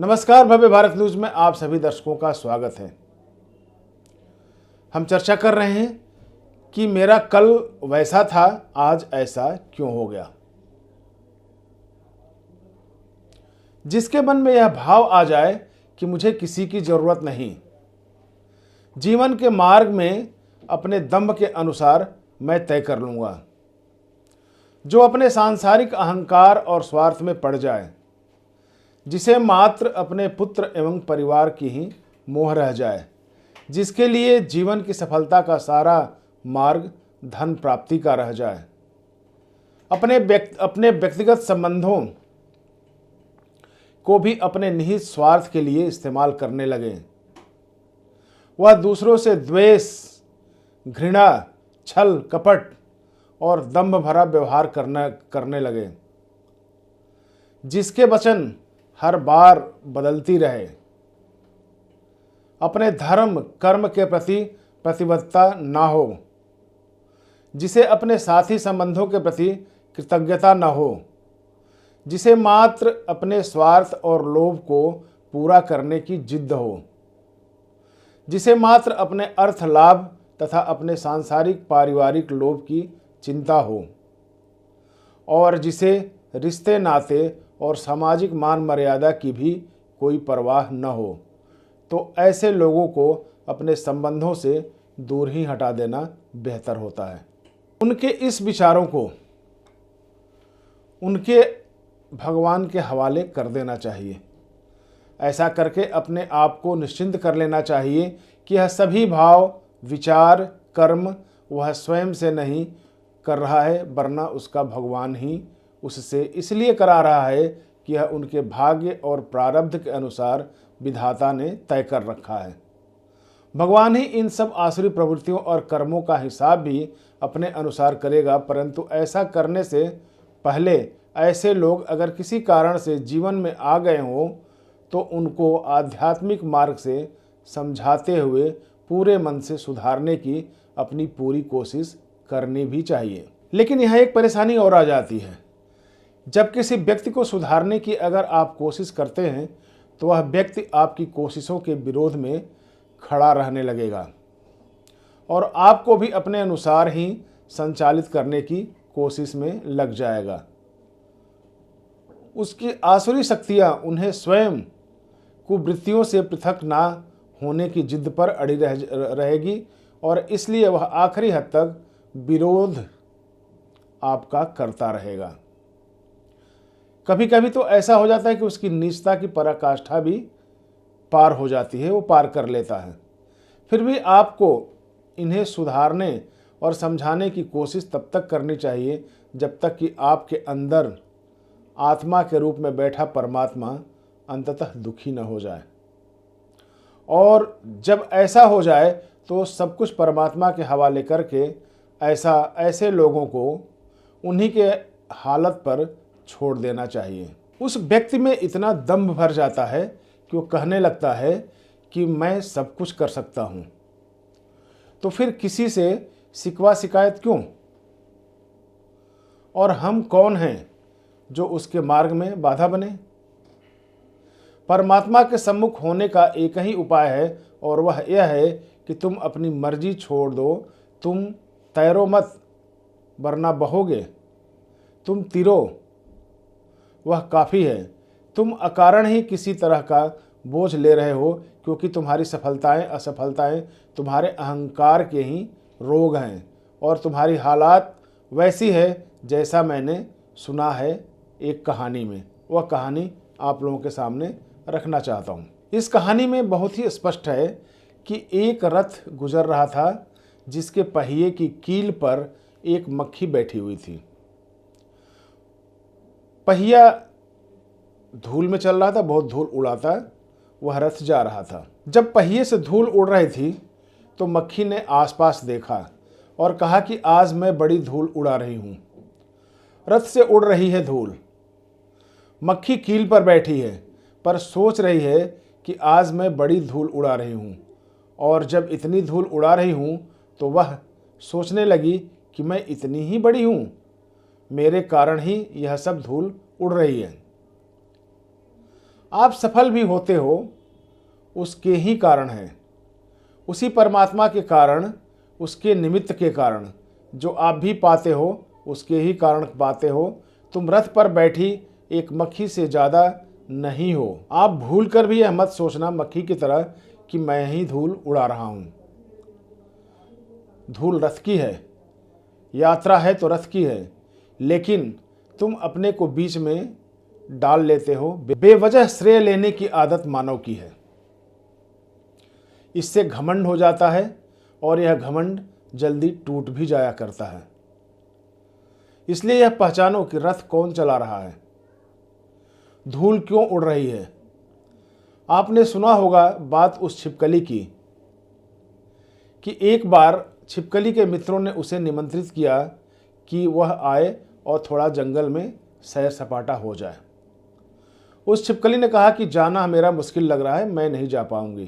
नमस्कार, भव्य भारत न्यूज में आप सभी दर्शकों का स्वागत है। हम चर्चा कर रहे हैं कि मेरा कल वैसा था, आज ऐसा क्यों हो गया। जिसके मन में यह भाव आ जाए कि मुझे किसी की जरूरत नहीं, जीवन के मार्ग में अपने दम्भ के अनुसार मैं तय कर लूंगा, जो अपने सांसारिक अहंकार और स्वार्थ में पड़ जाए, जिसे मात्र अपने पुत्र एवं परिवार की ही मोह रह जाए, जिसके लिए जीवन की सफलता का सारा मार्ग धन प्राप्ति का रह जाए, अपने व्यक्तिगत संबंधों को भी अपने निहित स्वार्थ के लिए इस्तेमाल करने लगे, वह दूसरों से द्वेष, घृणा, छल, कपट और दंभ भरा व्यवहार करने लगे, जिसके वचन हर बार बदलती रहे, अपने धर्म कर्म के प्रति प्रतिबद्धता ना हो, जिसे अपने साथी संबंधों के प्रति कृतज्ञता न हो, जिसे मात्र अपने स्वार्थ और लोभ को पूरा करने की जिद्द हो, जिसे मात्र अपने अर्थ लाभ तथा अपने सांसारिक पारिवारिक लोभ की चिंता हो, और जिसे रिश्ते नाते और सामाजिक मान मर्यादा की भी कोई परवाह न हो, तो ऐसे लोगों को अपने संबंधों से दूर ही हटा देना बेहतर होता है। उनके इस विचारों को उनके भगवान के हवाले कर देना चाहिए। ऐसा करके अपने आप को निश्चिंत कर लेना चाहिए कि यह सभी भाव, विचार, कर्म वह स्वयं से नहीं कर रहा है, वरना उसका भगवान ही उससे इसलिए करा रहा है कि यह उनके भाग्य और प्रारब्ध के अनुसार विधाता ने तय कर रखा है। भगवान ही इन सब आसुरी प्रवृत्तियों और कर्मों का हिसाब भी अपने अनुसार करेगा, परंतु ऐसा करने से पहले ऐसे लोग अगर किसी कारण से जीवन में आ गए हों तो उनको आध्यात्मिक मार्ग से समझाते हुए पूरे मन से सुधारने की अपनी पूरी कोशिश करनी भी चाहिए। लेकिन यहाँ एक परेशानी और आ जाती है। जब किसी व्यक्ति को सुधारने की अगर आप कोशिश करते हैं तो वह व्यक्ति आपकी कोशिशों के विरोध में खड़ा रहने लगेगा और आपको भी अपने अनुसार ही संचालित करने की कोशिश में लग जाएगा। उसकी आसुरी शक्तियाँ उन्हें स्वयं कुवृत्तियों से पृथक ना होने की जिद पर अड़ी रहेगी और इसलिए वह आखिरी हद तक विरोध आपका करता रहेगा। कभी कभी तो ऐसा हो जाता है कि उसकी नीचता की पराकाष्ठा भी पार हो जाती है, वो पार कर लेता है। फिर भी आपको इन्हें सुधारने और समझाने की कोशिश तब तक करनी चाहिए जब तक कि आपके अंदर आत्मा के रूप में बैठा परमात्मा अंततः दुखी न हो जाए। और जब ऐसा हो जाए तो सब कुछ परमात्मा के हवाले करके ऐसे लोगों को उन्हीं के हालत पर छोड़ देना चाहिए। उस व्यक्ति में इतना दम्भ भर जाता है कि वो कहने लगता है कि मैं सब कुछ कर सकता हूँ, तो फिर किसी से शिकवा शिकायत क्यों? और हम कौन हैं जो उसके मार्ग में बाधा बने? परमात्मा के सम्मुख होने का एक ही उपाय है और वह यह है कि तुम अपनी मर्जी छोड़ दो। तुम तैरो मत, वरना बहोगे। तुम तिरो, वह काफ़ी है। तुम अकारण ही किसी तरह का बोझ ले रहे हो, क्योंकि तुम्हारी सफलताएं असफलताएं तुम्हारे अहंकार के ही रोग हैं और तुम्हारी हालात वैसी है जैसा मैंने सुना है एक कहानी में। वह कहानी आप लोगों के सामने रखना चाहता हूँ। इस कहानी में बहुत ही स्पष्ट है कि एक रथ गुजर रहा था जिसके पहिए की कील पर एक मक्खी बैठी हुई थी। पहिया धूल में चल रहा था, बहुत धूल उड़ाता वह रथ जा रहा था। जब पहिए से धूल उड़ रही थी तो मक्खी ने आसपास देखा और कहा कि आज मैं बड़ी धूल उड़ा रही हूँ। रथ से उड़ रही है धूल, मक्खी कील पर बैठी है पर सोच रही है कि आज मैं बड़ी धूल उड़ा रही हूँ। और जब इतनी धूल उड़ा रही हूँ तो वह सोचने लगी कि मैं इतनी ही बड़ी हूँ, मेरे कारण ही यह सब धूल उड़ रही है। आप सफल भी होते हो उसके ही कारण है, उसी परमात्मा के कारण, उसके निमित्त के कारण। जो आप भी पाते हो उसके ही कारण पाते हो। तुम रथ पर बैठी एक मक्खी से ज़्यादा नहीं हो। आप भूल कर भी यह मत सोचना मक्खी की तरह कि मैं ही धूल उड़ा रहा हूँ। धूल रथ की है, यात्रा है तो रथ की है, लेकिन तुम अपने को बीच में डाल लेते हो। बेवजह श्रेय लेने की आदत मानव की है। इससे घमंड हो जाता है और यह घमंड जल्दी टूट भी जाया करता है। इसलिए यह पहचानो कि रथ कौन चला रहा है, धूल क्यों उड़ रही है। आपने सुना होगा बात उस छिपकली की कि एक बार छिपकली के मित्रों ने उसे निमंत्रित किया कि वह आए और थोड़ा जंगल में सैर सपाटा हो जाए। उस छिपकली ने कहा कि जाना मेरा मुश्किल लग रहा है, मैं नहीं जा पाऊंगी,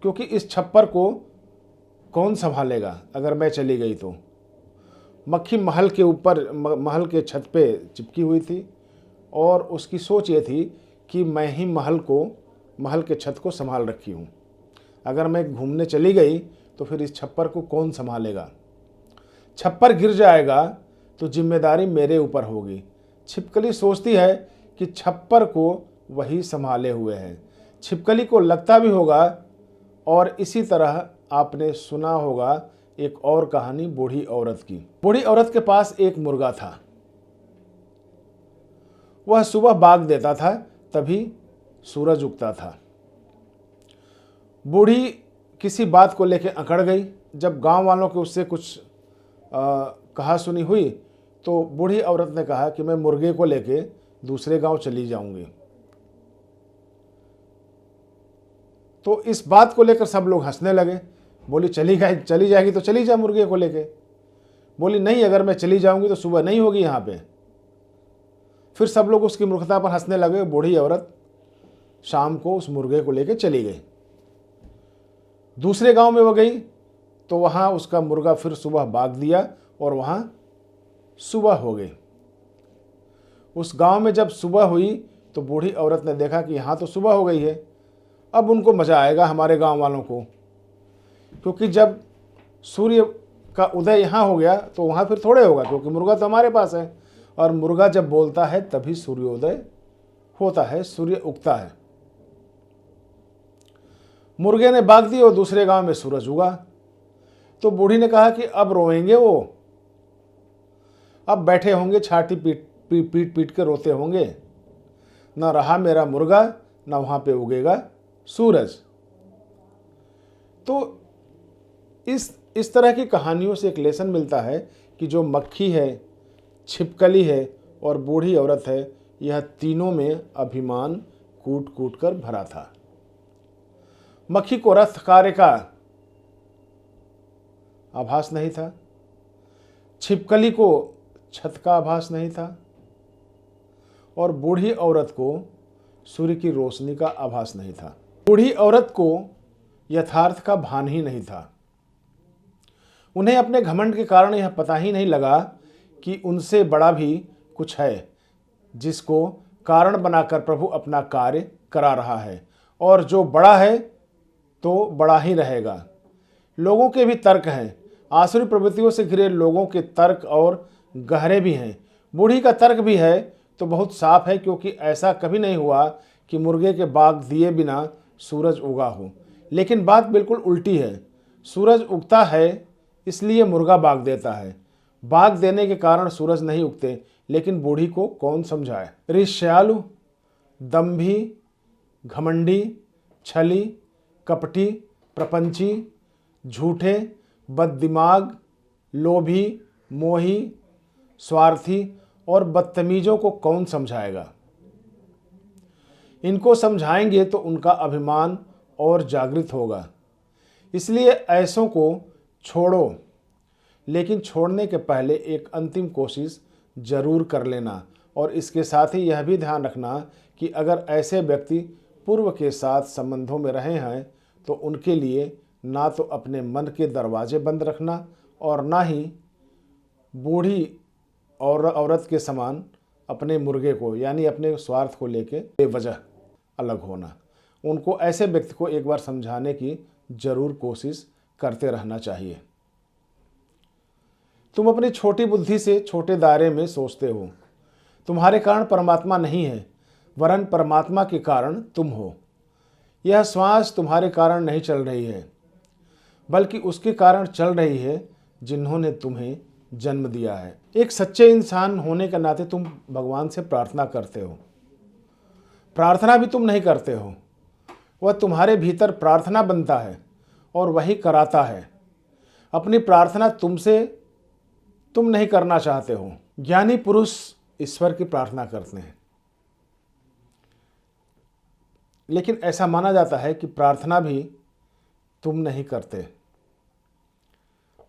क्योंकि इस छप्पर को कौन संभालेगा अगर मैं चली गई तो। मक्खी महल के ऊपर, महल के छत पे चिपकी हुई थी और उसकी सोच ये थी कि मैं ही महल के छत को संभाल रखी हूँ। अगर मैं घूमने चली गई तो फिर इस छप्पर को कौन संभालेगा। छप्पर गिर जाएगा तो जिम्मेदारी मेरे ऊपर होगी। छिपकली सोचती है कि छप्पर को वही संभाले हुए है। छिपकली को लगता भी होगा। और इसी तरह आपने सुना होगा एक और कहानी बूढ़ी औरत की। बूढ़ी औरत के पास एक मुर्गा था। वह सुबह बाग देता था, तभी सूरज उगता था। बूढ़ी किसी बात को लेकर अकड़ गई। जब गांव वालों के उससे कुछ कहा सुनी हुई तो बूढ़ी औरत ने कहा कि मैं मुर्गे को लेके दूसरे गांव चली जाऊंगी। तो इस बात को लेकर सब लोग हंसने लगे। बोली चली जाएगी तो चली जा मुर्गे को लेके। बोली नहीं, अगर मैं चली जाऊंगी तो सुबह नहीं होगी यहाँ पे। फिर सब लोग उसकी मूर्खता पर हंसने लगे। बूढ़ी औरत शाम को उस मुर्गे को लेके चली गई। दूसरे गांव में वो गई तो वहाँ उसका मुर्गा फिर सुबह बाग दिया और वहाँ सुबह हो गई। उस गांव में जब सुबह हुई तो बूढ़ी औरत ने देखा कि यहाँ तो सुबह हो गई है, अब उनको मज़ा आएगा हमारे गांव वालों को, क्योंकि जब सूर्य का उदय यहाँ हो गया तो वहाँ फिर थोड़े होगा, क्योंकि मुर्गा तो हमारे पास है और मुर्गा जब बोलता है तभी सूर्योदय होता है, सूर्य उगता है। मुर्गे ने बाग दी और दूसरे गांव में सूरज उगा। तो बूढ़ी ने कहा कि अब रोएंगे वो, अब बैठे होंगे छाती पीट के रोते होंगे, ना रहा मेरा मुर्गा, ना वहां पे उगेगा सूरज। तो इस तरह की कहानियों से एक लेसन मिलता है कि जो मक्खी है, छिपकली है और बूढ़ी औरत है, यह तीनों में अभिमान कूट कूट कर भरा था। मक्खी को रथ कार्य का आभास नहीं था, छिपकली को छत का आभास नहीं था और बूढ़ी औरत को सूर्य की रोशनी का आभास नहीं था। बूढ़ी औरत को यथार्थ का भान ही नहीं था। उन्हें अपने घमंड के कारण यह पता ही नहीं लगा कि उनसे बड़ा भी कुछ है, जिसको कारण बनाकर प्रभु अपना कार्य करा रहा है, और जो बड़ा है तो बड़ा ही रहेगा। लोगों के भी तर्क हैं, आसुरी प्रवृत्तियों से घिरे लोगों के तर्क और गहरे भी हैं। बूढ़ी का तर्क भी है तो बहुत साफ है, क्योंकि ऐसा कभी नहीं हुआ कि मुर्गे के बाग दिए बिना सूरज उगा हो। लेकिन बात बिल्कुल उल्टी है। सूरज उगता है इसलिए मुर्गा बाग देता है, बाग देने के कारण सूरज नहीं उगते। लेकिन बूढ़ी को कौन समझाए। ईर्ष्यालु, दंभी, घमंडी, छली, कपटी, प्रपंची, झूठे, बददिमाग, लोभी, मोही, स्वार्थी और बदतमीजों को कौन समझाएगा। इनको समझाएंगे तो उनका अभिमान और जागृत होगा। इसलिए ऐसों को छोड़ो, लेकिन छोड़ने के पहले एक अंतिम कोशिश जरूर कर लेना। और इसके साथ ही यह भी ध्यान रखना कि अगर ऐसे व्यक्ति पूर्व के साथ संबंधों में रहे हैं तो उनके लिए ना तो अपने मन के दरवाजे बंद रखना और ना ही बूढ़ी और औरत के समान अपने मुर्गे को यानी अपने स्वार्थ को लेके बेवजह अलग होना। उनको ऐसे व्यक्ति को एक बार समझाने की जरूर कोशिश करते रहना चाहिए। तुम अपनी छोटी बुद्धि से छोटे दायरे में सोचते हो। तुम्हारे कारण परमात्मा नहीं है, वरन परमात्मा के कारण तुम हो। यह श्वास तुम्हारे कारण नहीं चल रही है, बल्कि उसके कारण चल रही है जिन्होंने तुम्हें जन्म दिया है। एक सच्चे इंसान होने के नाते तुम भगवान से प्रार्थना करते हो। प्रार्थना भी तुम नहीं करते हो, वह तुम्हारे भीतर प्रार्थना बनता है और वही कराता है। अपनी प्रार्थना तुम नहीं करना चाहते हो। ज्ञानी पुरुष ईश्वर की प्रार्थना करते हैं, लेकिन ऐसा माना जाता है कि प्रार्थना भी तुम नहीं करते।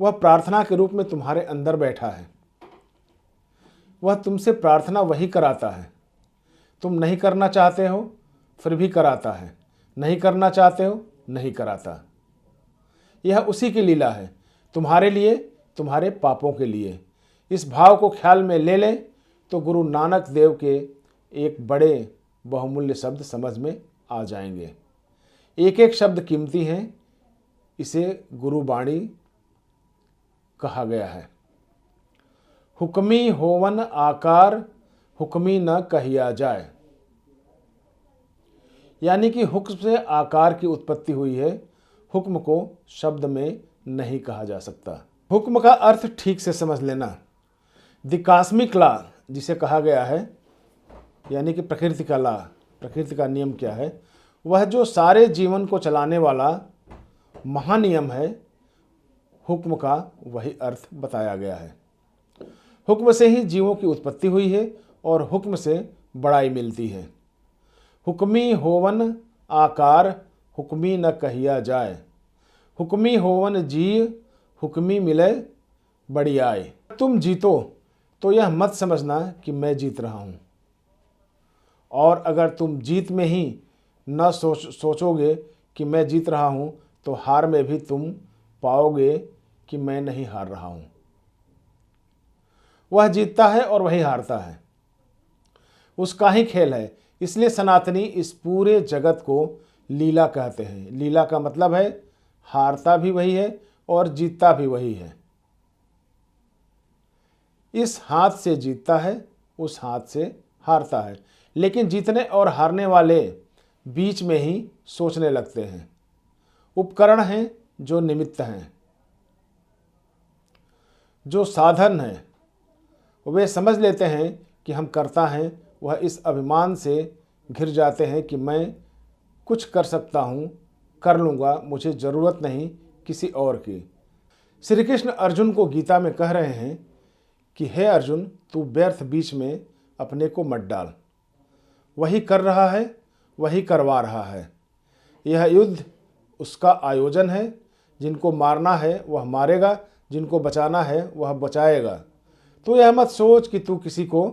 वह प्रार्थना के रूप में तुम्हारे अंदर बैठा है। वह तुमसे प्रार्थना वही कराता है। तुम नहीं करना चाहते हो, फिर भी कराता है। नहीं करना चाहते हो, नहीं कराता। यह उसी की लीला है, तुम्हारे लिए, तुम्हारे पापों के लिए। इस भाव को ख्याल में ले लें तो गुरु नानक देव के एक बड़े बहुमूल्य शब्द समझ में आ जाएंगे। एक एक शब्द कीमती हैं, इसे गुरुवाणी कहा गया है। हुक्मी होवन आकार, हुक्मी न कहिया जाए। यानी कि हुक्म से आकार की उत्पत्ति हुई है, हुक्म को शब्द में नहीं कहा जा सकता। हुक्म का अर्थ ठीक से समझ लेना। द कॉस्मिक लॉ जिसे कहा गया है, यानी कि प्रकृति का लॉ, प्रकृति का नियम क्या है, वह जो सारे जीवन को चलाने वाला महानियम है, हुक्म का वही अर्थ बताया गया है। हुक्म से ही जीवों की उत्पत्ति हुई है और हुक्म से बड़ाई मिलती है। हुक्मी होवन आकार, हुक्मी न कहिया जाए। हुक्मी होवन जी, हुक्मी मिले बड़ियाई। तुम जीतो तो यह मत समझना कि मैं जीत रहा हूँ, और अगर तुम जीत में ही न सोचोगे कि मैं जीत रहा हूँ, तो हार में भी तुम पाओगे कि मैं नहीं हार रहा हूँ। वह जीतता है और वही हारता है, उसका ही खेल है। इसलिए सनातनी इस पूरे जगत को लीला कहते हैं। लीला का मतलब है हारता भी वही है और जीतता भी वही है। इस हाथ से जीतता है, उस हाथ से हारता है, लेकिन जीतने और हारने वाले बीच में ही सोचने लगते हैं। उपकरण हैं जो निमित्त हैं, जो साधन हैं, वे समझ लेते हैं कि हम करता हैं। वह इस अभिमान से घिर जाते हैं कि मैं कुछ कर सकता हूँ, कर लूँगा, मुझे ज़रूरत नहीं किसी और की। श्री कृष्ण अर्जुन को गीता में कह रहे हैं कि हे अर्जुन, तू व्यर्थ बीच में अपने को मत डाल। वही कर रहा है, वही करवा रहा है। यह युद्ध उसका आयोजन है। जिनको मारना है वह मारेगा, जिनको बचाना है वह बचाएगा। तो यह मत सोच कि तू किसी को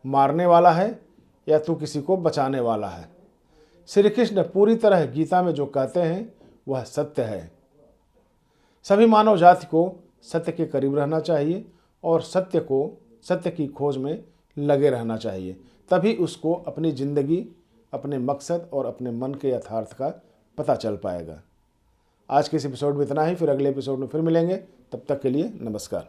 मारने वाला है या तू किसी को बचाने वाला है। श्री कृष्ण पूरी तरह गीता में जो कहते हैं वह सत्य है। सभी मानव जाति को सत्य के करीब रहना चाहिए और सत्य की खोज में लगे रहना चाहिए। तभी उसको अपनी ज़िंदगी, अपने मकसद और अपने मन के यथार्थ का पता चल पाएगा। आज के इस एपिसोड में इतना ही, फिर अगले एपिसोड में फिर मिलेंगे। तब तक के लिए नमस्कार।